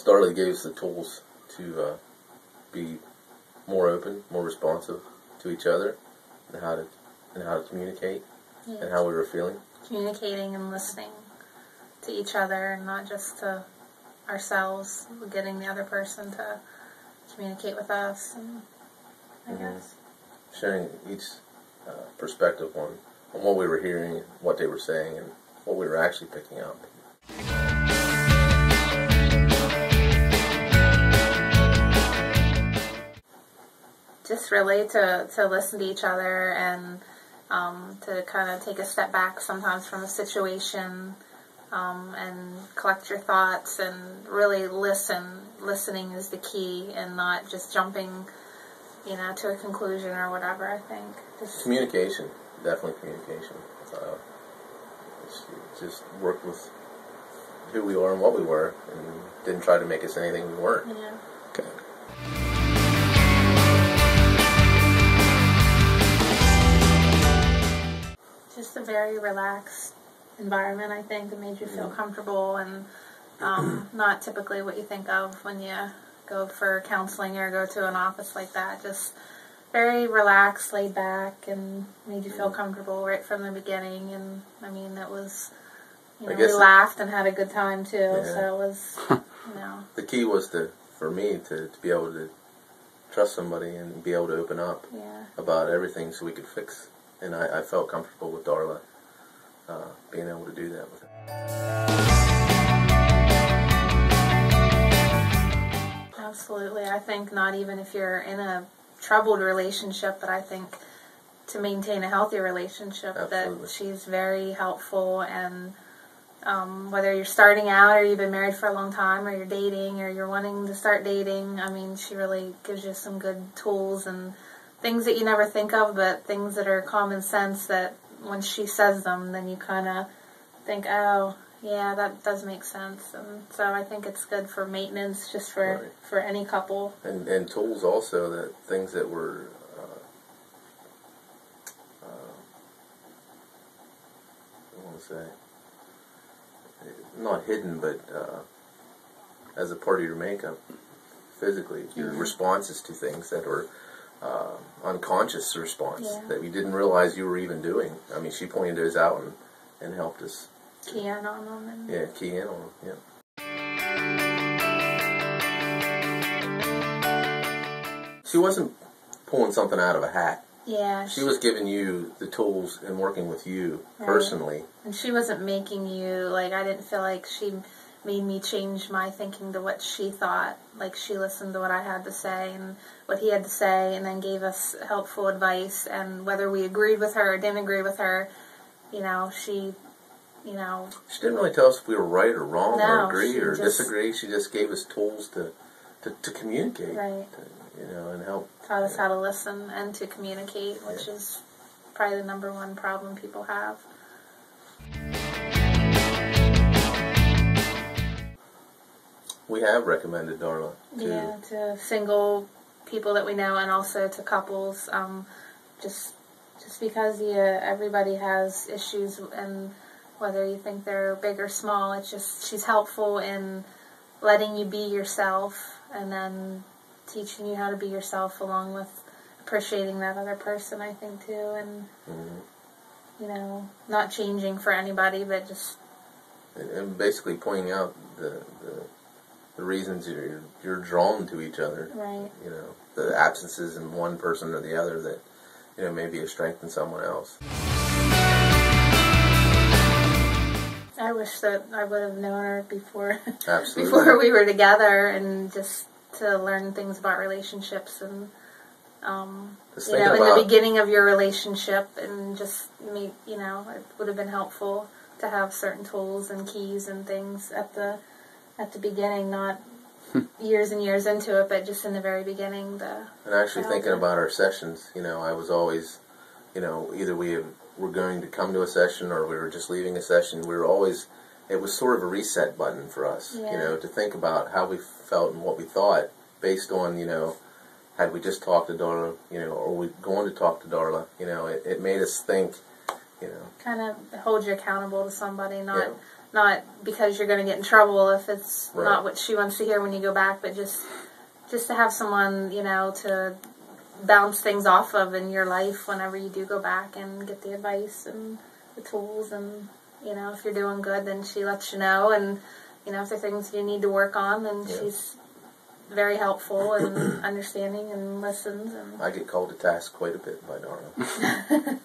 Darla gave us the tools to be more open, more responsive to each other, and how to communicate, and how we were feeling. Communicating and listening to each other, and not just to ourselves. Getting the other person to communicate with us, and I guess sharing each perspective on what we were hearing, what they were saying, and what we were actually picking up. Just really to listen to each other, and to kind of take a step back sometimes from a situation, and collect your thoughts and really listen. Listening is the key, and not just jumping, to a conclusion or whatever. I think Communication, definitely communication. Just worked with who we are and what we were, and didn't try to make us anything we weren't. Yeah. Okay. Just a very relaxed environment, I think, that made you feel comfortable, and not typically what you think of when you go for counseling or go to an office like that. Just very relaxed, laid back, and made you feel comfortable right from the beginning. And I mean, it was, we laughed and had a good time too. Yeah. So it was, The key was for me to be able to trust somebody and be able to open up about everything, so we could fix. And I felt comfortable with Darla being able to do that with her. Absolutely. I think not even if you're in a troubled relationship, but I think to maintain a healthy relationship, that she's very helpful. And whether you're starting out or you've been married for a long time, or you're dating or you're wanting to start dating, I mean, she really gives you some good tools and things that you never think of, but things that are common sense that when she says them, then you kind of think, oh, yeah, that does make sense. And so I think it's good for maintenance, just for any couple. And tools also, that things that were I want to say, not hidden, but as a part of your makeup, physically, your responses to things that were unconscious response that we didn't realize you were even doing. I mean, she pointed those out and helped us. Key in on them. Key in on them, She wasn't pulling something out of a hat. Yeah. She was giving you the tools and working with you personally. And she wasn't making you, I didn't feel like she made me change my thinking to what she thought. Like, she listened to what I had to say and what he had to say, and then gave us helpful advice. And whether we agreed with her or didn't agree with her, she didn't really tell us if we were right or wrong, or agree or disagree. She just gave us tools to communicate. Right. And help. Taught us how to listen and to communicate, which is probably the number one problem people have. We have recommended Darla to single people that we know, and also to couples. Just because everybody has issues, and whether you think they're big or small, it's just she's helpful in letting you be yourself, and then teaching you how to be yourself, along with appreciating that other person, I think, too, and not changing for anybody, but just and basically pointing out the reasons you're drawn to each other. Right. The absences in one person or the other that may be a strength in someone else. I wish that I would have known her before. Absolutely. Before we were together, and just to learn things about relationships, and in the beginning of your relationship, and just it would have been helpful to have certain tools and keys and things at the beginning, not years and years into it, but just in the very beginning. And actually thinking about our sessions, I was always, either we were going to come to a session or we were just leaving a session. We were always, it was sort of a reset button for us, to think about how we felt and what we thought based on, had we just talked to Darla, or we going to talk to Darla, it made us think, Kind of hold you accountable to somebody, not not because you're going to get in trouble if it's not what she wants to hear when you go back, but just to have someone, to bounce things off of in your life whenever you do go back and get the advice and the tools. And, if you're doing good, then she lets you know. And, if there are things you need to work on, then she's very helpful and understanding and listens. And I get called to task quite a bit by Darla.